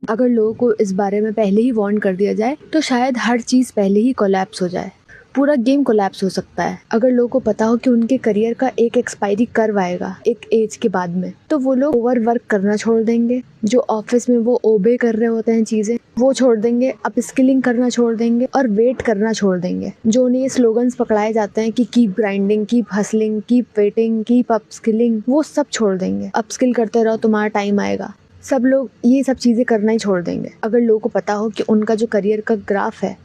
अगर लोगों को इस बारे में पहले ही वार्न कर दिया जाए तो शायद हर चीज़ पहले ही कोलैप्स हो जाए। पूरा गेम कोलैप्स हो सकता है। अगर लोगों को पता हो कि उनके करियर का एक एक्सपायरी कर्व आएगा एक एज के बाद में, तो वो लोग ओवर वर्क करना छोड़ देंगे। जो ऑफिस में वो ओबे कर रहे होते हैं चीज़ें, वो छोड़ देंगे। अपस्किलिंग करना छोड़ देंगे और वेट करना छोड़ देंगे। जो उन्हें ये स्लोगन्स पकड़ाए जाते हैं कि keep grinding, keep hustling, keep waiting, keep upskilling, वो सब छोड़ देंगे। अपस्किल करते रहो, तुम्हारा टाइम आएगा। सब लोग ये सब चीज़ें करना ही छोड़ देंगे। अगर लोगों को पता हो कि उनका जो करियर का ग्राफ है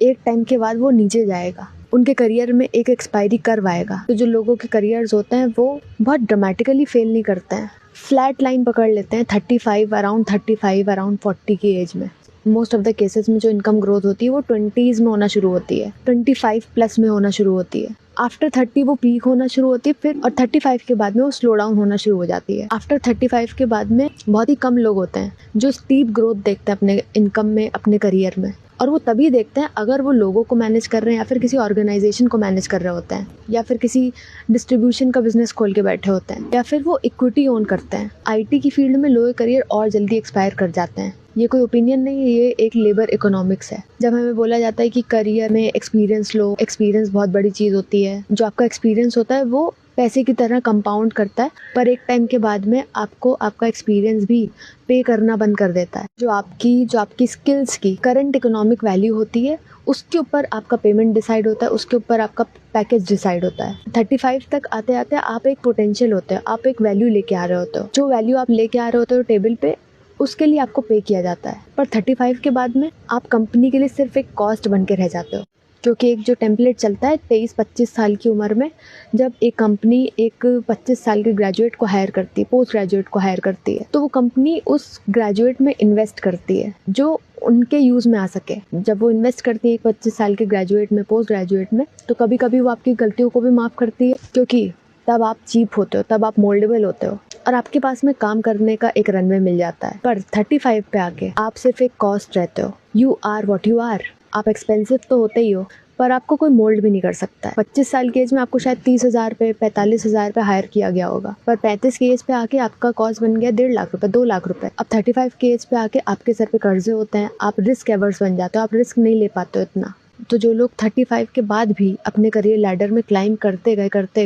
एक टाइम के बाद वो नीचे जाएगा, उनके करियर में एक एक्सपायरी कर्व आएगा, तो जो लोगों के करियर्स होते हैं वो बहुत ड्रामेटिकली फेल नहीं करते हैं, फ्लैट लाइन पकड़ लेते हैं 35 अराउंड 35 अराउंड 40 की एज में। मोस्ट ऑफ द केसेस में जो इनकम ग्रोथ होती है वो 20s में होना शुरू होती है, 25 प्लस में होना शुरू होती है। आफ्टर 30 वो पीक होना शुरू होती है फिर, और 35 के बाद में वो स्लो डाउन होना शुरू हो जाती है। आफ्टर 35 के बाद में बहुत ही कम लोग होते हैं जो स्टीप ग्रोथ देखते हैं अपने इनकम में, अपने करियर में। और वो तभी देखते हैं अगर वो लोगों को मैनेज कर रहे हैं या फिर किसी ऑर्गेनाइजेशन को मैनेज कर रहे होते हैं, या फिर किसी डिस्ट्रीब्यूशन का बिजनेस खोल के बैठे होते हैं, या फिर वो इक्विटी ओन करते हैं। आईटी की फील्ड में लोगों के करियर और जल्दी एक्सपायर कर जाते हैं। ये कोई ओपिनियन नहीं है, ये एक लेबर इकोनॉमिक्स है। जब हमें बोला जाता है कि करियर में एक्सपीरियंस लो, एक्सपीरियंस बहुत बड़ी चीज़ होती है। जो आपका एक्सपीरियंस होता है वो पैसे की तरह कंपाउंड करता है, पर एक टाइम के बाद में आपको आपका एक्सपीरियंस भी पे करना बंद कर देता है। जो आपकी स्किल्स की करंट इकोनॉमिक वैल्यू होती है उसके ऊपर आपका पेमेंट डिसाइड होता है, उसके ऊपर आपका पैकेज डिसाइड होता है। 35 तक आते आते आप एक पोटेंशियल होते हो, आप एक वैल्यू लेके आ रहे होते हो। जो वैल्यू आप लेके आ रहे होते हो टेबल पे, उसके लिए आपको पे किया जाता है। पर 35 के बाद में आप कंपनी के लिए सिर्फ एक कॉस्ट बन के रह जाते हो। क्योंकि एक जो टेम्पलेट चलता है 23-25 साल की उम्र में, जब एक कंपनी एक 25 साल के ग्रेजुएट को हायर करती है, पोस्ट ग्रेजुएट को हायर करती है, तो वो कंपनी उस ग्रेजुएट में इन्वेस्ट करती है जो उनके यूज़ में आ सके। जब वो इन्वेस्ट करती है एक 25 साल के ग्रेजुएट में, पोस्ट ग्रेजुएट में, तो कभी कभी वो आपकी गलतियों को भी माफ़ करती है, क्योंकि तब आप चीप होते हो, तब आप मोल्डेबल होते हो और आपके पास में काम करने का एक रनवे मिल जाता है। पर 35 पे आके आप सिर्फ एक कॉस्ट रहते हो। You are what you are. आप एक्सपेंसिव तो होते ही हो, पर आपको कोई मोल्ड भी नहीं कर सकता है। 25 साल की एज में आपको शायद 30,000 पे, 45,000 पे हायर किया गया होगा, पर 35 की एज पे आके आपका कॉस्ट बन गया 1.5 लाख रुपए, 2 लाख रुपए। अब 35 की एज पे आके आपके सर पे कर्जे होते हैं, आप रिस्क एवर्स बन जाते हो, आप रिस्क नहीं ले पाते हो इतना। तो जो लोग 35 के बाद भी अपने करियर लैडर में क्लाइंब करते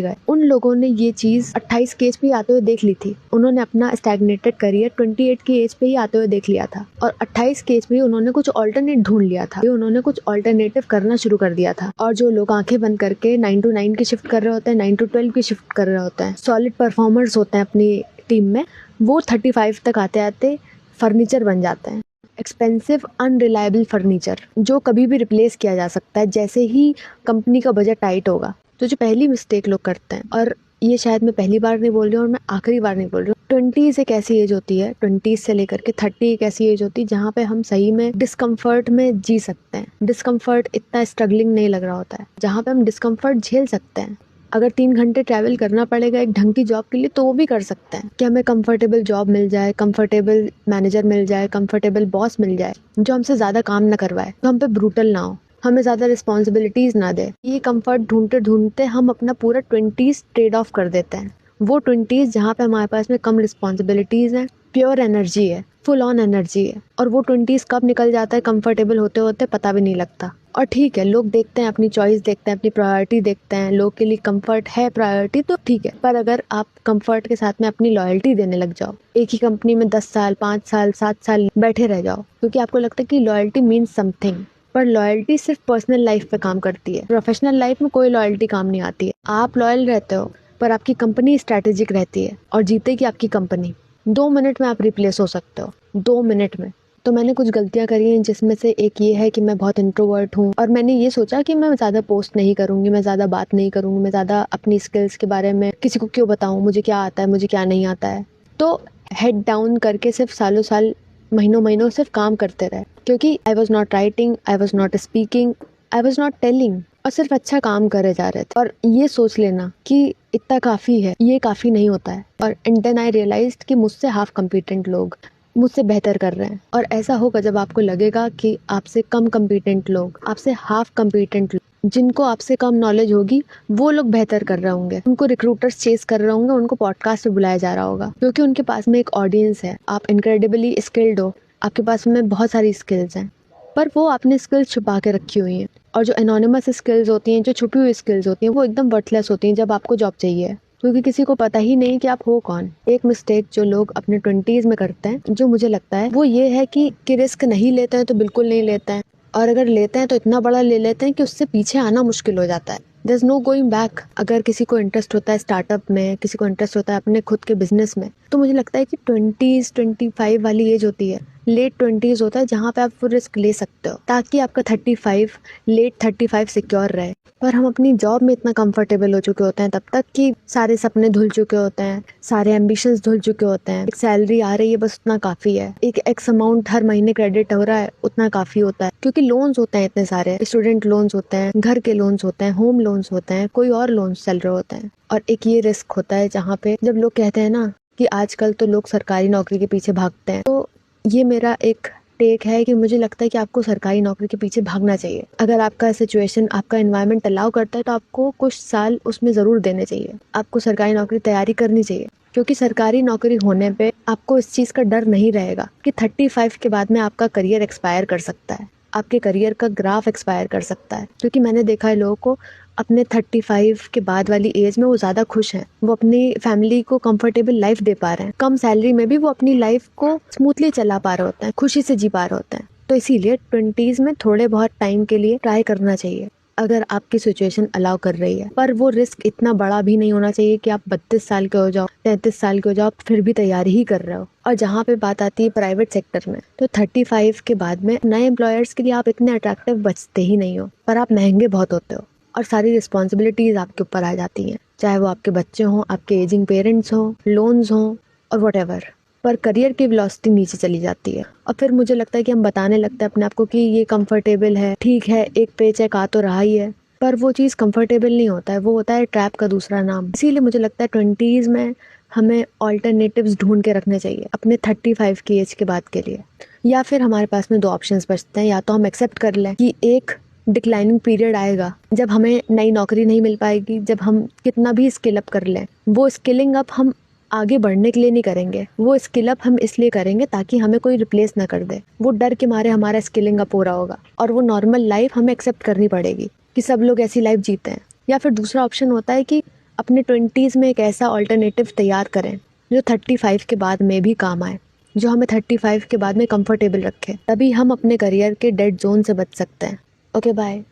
गए, उन लोगों ने ये चीज़ 28 की एज पे आते हुए देख ली थी। उन्होंने अपना स्टैग्नेटेड करियर 28 की एज पे ही आते हुए देख लिया था, और 28 की एज पे उन्होंने कुछ ऑल्टरनेट ढूंढ लिया था, उन्होंने कुछ ऑल्टरनेटिव करना शुरू कर दिया था। और जो लोग आंखें बंद करके 9 to 9 की शिफ्ट कर रहे होते हैं, 9 to 12 की शिफ्ट कर रहे होते हैं, सॉलिड परफॉर्मर्स होते हैं अपनी टीम में, वो 35 तक आते आते फर्नीचर बन जाते हैं। एक्सपेंसिव अनरिलायबल फर्नीचर जो कभी भी रिप्लेस किया जा सकता है जैसे ही कंपनी का बजट टाइट होगा। तो जो पहली मिस्टेक लोग करते हैं, और ये शायद मैं पहली बार नहीं बोल रही हूँ और मैं आखिरी बार नहीं बोल रही हूँ, 20s एक ऐसी एज होती है, 20s से लेकर के 30 एक ऐसी एज होती है जहाँ पे हम सही में डिस्कम्फर्ट में जी सकते हैं। डिस्कम्फर्ट इतना स्ट्रगलिंग नहीं लग रहा होता है, जहाँ पे हम डिस्कम्फर्ट झेल सकते हैं। अगर 3 घंटे ट्रैवल करना पड़ेगा एक ढंग की जॉब के लिए, तो वो भी कर सकते हैं कि हमें कंफर्टेबल जॉब मिल जाए, कंफर्टेबल मैनेजर मिल जाए, कंफर्टेबल बॉस मिल जाए जो हमसे ज़्यादा काम ना करवाए, तो हम पे ब्रूटल ना हो, हमें ज़्यादा रिस्पॉन्सिबिलिटीज़ ना दे। ये कंफर्ट ढूंढते ढूंढते हम अपना पूरा 20s ट्रेड ऑफ कर देते हैं। वो 20s जहाँ पे हमारे पास में कम रिस्पॉन्सिबिलिटीज़ हैं, प्योर एनर्जी है, फुल ऑन एनर्जी है, और वो 20s कब निकल जाता है कंफर्टेबल होते होते पता भी नहीं लगता। और ठीक है, लोग देखते हैं, अपनी चॉइस देखते हैं, अपनी प्रायोरिटी देखते हैं, लोग के लिए कंफर्ट है प्रायोरिटी, तो ठीक है। पर अगर आप कंफर्ट के साथ में अपनी लॉयल्टी देने लग जाओ, एक ही कंपनी में 10 साल, 5 साल, 7 साल बैठे रह जाओ, क्योंकि आपको लगता है कि लॉयल्टी मीन्स समथिंग, पर लॉयल्टी सिर्फ पर्सनल लाइफ पे काम करती है, प्रोफेशनल लाइफ में कोई लॉयल्टी काम नहीं आती है। आप लॉयल रहते हो पर आपकी कंपनी स्ट्रैटेजिक रहती है और जीतेगी आपकी कंपनी। 2 मिनट में आप रिप्लेस हो सकते हो, 2 मिनट में। तो मैंने कुछ गलतियां करी हैं, जिसमें से एक ये है कि मैं बहुत इंट्रोवर्ट हूँ, और मैंने ये सोचा कि मैं ज़्यादा पोस्ट नहीं करूँगी, मैं ज़्यादा बात नहीं करूँगी, मैं ज़्यादा अपनी स्किल्स के बारे में किसी को क्यों बताऊँ, मुझे क्या आता है, मुझे क्या नहीं आता है। तो हेड डाउन करके सिर्फ सालों साल, महीनों महीनों सिर्फ काम करते रहे, क्योंकि I was not writing, I was not speaking, I was not telling, और सिर्फ अच्छा काम करे जा रहे थे। और ये सोच लेना कि इतना काफ़ी है, ये काफ़ी नहीं होता है। और एंड देन आई रियलाइज्ड कि मुझसे हाफ कम्पिटेंट लोग मुझसे बेहतर कर रहे हैं। और ऐसा होगा जब आपको लगेगा कि आपसे कम कम्पिटेंट लोग, आपसे हाफ कम्पिटेंट लोग, जिनको आपसे कम नॉलेज होगी, वो लोग बेहतर कर रहे होंगे, उनको रिक्रूटर्स चेस कर रहे होंगे, उनको पॉडकास्ट पे बुलाया जा रहा होगा, क्योंकि उनके पास में एक ऑडियंस है। आप इनक्रेडिबली स्किल्ड हो, आपके पास में बहुत सारी स्किल्स हैं, पर वो आपने स्किल्स छुपा के रखी हुई हैं। और जो एनोनिमस स्किल्स होती हैं, जो छुपी हुई स्किल्स होती हैं, वो एकदम वर्थलेस होती हैं जब आपको जॉब चाहिए, क्योंकि किसी को पता ही नहीं कि आप हो कौन। एक मिस्टेक जो लोग अपने 20s में करते हैं, जो मुझे लगता है, वो ये है कि रिस्क नहीं लेते हैं तो बिल्कुल नहीं लेते हैं, और अगर लेते हैं तो इतना बड़ा ले लेते हैं कि उससे पीछे आना मुश्किल हो जाता है। There is no going back. अगर किसी को इंटरेस्ट होता है स्टार्टअप में, किसी को इंटरेस्ट होता है अपने खुद के बिजनेस में, तो मुझे लगता है कि 20s 25 वाली एज होती है, लेट 20s होता है जहाँ पे आप वो रिस्क ले सकते हो, ताकि आपका 35 लेट 35 सिक्योर रहे। पर हम अपनी जॉब में इतना कंफर्टेबल हो चुके होते हैं तब तक कि सारे सपने धुल चुके होते हैं, सारे एम्बिशंस धुल चुके होते हैं। एक सैलरी आ रही है, बस उतना काफ़ी है। एक एक्स अमाउंट हर महीने क्रेडिट हो रहा है, उतना काफ़ी होता है, क्योंकि लोन्स होते हैं इतने सारे। स्टूडेंट लोन्स होते हैं, घर के लोन्स होते हैं, होम लोन्स होते हैं, कोई और लोन्स चल रहे होते हैं। और एक ये रिस्क होता है जहाँ पे जब लोग कहते हैं ना कि आजकल तो लोग सरकारी नौकरी के पीछे भागते हैं, तो ये मेरा एक टेक है कि मुझे लगता है कि आपको सरकारी नौकरी के पीछे भागना चाहिए। अगर आपका सिचुएशन, आपका एनवायरनमेंट अलाउ करता है तो आपको कुछ साल उसमें ज़रूर देने चाहिए। आपको सरकारी नौकरी तैयारी करनी चाहिए, क्योंकि सरकारी नौकरी होने पे आपको इस चीज़ का डर नहीं रहेगा कि 35 के बाद में आपका करियर एक्सपायर कर सकता है, आपके करियर का ग्राफ एक्सपायर कर सकता है। क्योंकि मैंने देखा है लोगों को अपने 35 के बाद वाली एज में वो ज़्यादा खुश हैं, वो अपनी फैमिली को कंफर्टेबल लाइफ दे पा रहे हैं, कम सैलरी में भी वो अपनी लाइफ को स्मूथली चला पा रहे होते हैं, खुशी से जी पा रहे होते हैं। तो इसीलिए 20s में थोड़े बहुत टाइम के लिए ट्राई करना चाहिए, अगर आपकी सिचुएशन अलाउ कर रही है। पर वो रिस्क इतना बड़ा भी नहीं होना चाहिए कि आप 32 साल के हो जाओ, 33 साल के हो जाओ, फिर भी तैयारी ही कर रहे हो। और जहाँ पे बात आती है प्राइवेट सेक्टर में, तो 35 के बाद में नए एम्प्लॉयर्स के लिए आप इतने अट्रैक्टिव बचते ही नहीं हो, पर आप महंगे बहुत होते हो और सारी रिस्पॉन्सिबिलिटीज आपके ऊपर आ जाती हैं, चाहे वो आपके बच्चे हों, आपके एजिंग पेरेंट्स हों, लोन्स हों और व्हाटएवर। पर करियर की वेलोसिटी नीचे चली जाती है और फिर मुझे लगता है कि हम बताने लगते हैं अपने आप को कि ये कंफर्टेबल है, ठीक है, एक पे चेक आ तो रहा ही है, पर वो चीज़ कंफर्टेबल नहीं होता है, वो होता है ट्रैप का दूसरा नाम। इसीलिए मुझे लगता है 20s में हमें ऑल्टरनेटिव्स ढूंढ के रखने चाहिए अपने 35 की एज के बाद के लिए। या फिर हमारे पास में दो ऑप्शंस बचते हैं, या तो हम एक्सेप्ट कर लें कि एक डिक्लाइनिंग पीरियड आएगा जब हमें नई नौकरी नहीं मिल पाएगी, जब हम कितना भी स्किल अप कर लें, वो स्किलिंग अप हम आगे बढ़ने के लिए नहीं करेंगे, वो स्किल अप हम इसलिए करेंगे ताकि हमें कोई रिप्लेस ना कर दे। वो डर के मारे हमारा स्किलिंग अप हो रहा होगा और वो नॉर्मल लाइफ हमें एक्सेप्ट करनी पड़ेगी कि सब लोग ऐसी लाइफ जीते हैं। या फिर दूसरा ऑप्शन होता है कि अपने 20s में एक ऐसा ऑल्टरनेटिव तैयार करें जो 35 के बाद में भी काम आए, जो हमें 35 के बाद में कंफर्टेबल रखे, तभी हम अपने करियर के डेड जोन से बच सकते हैं। Okay, bye.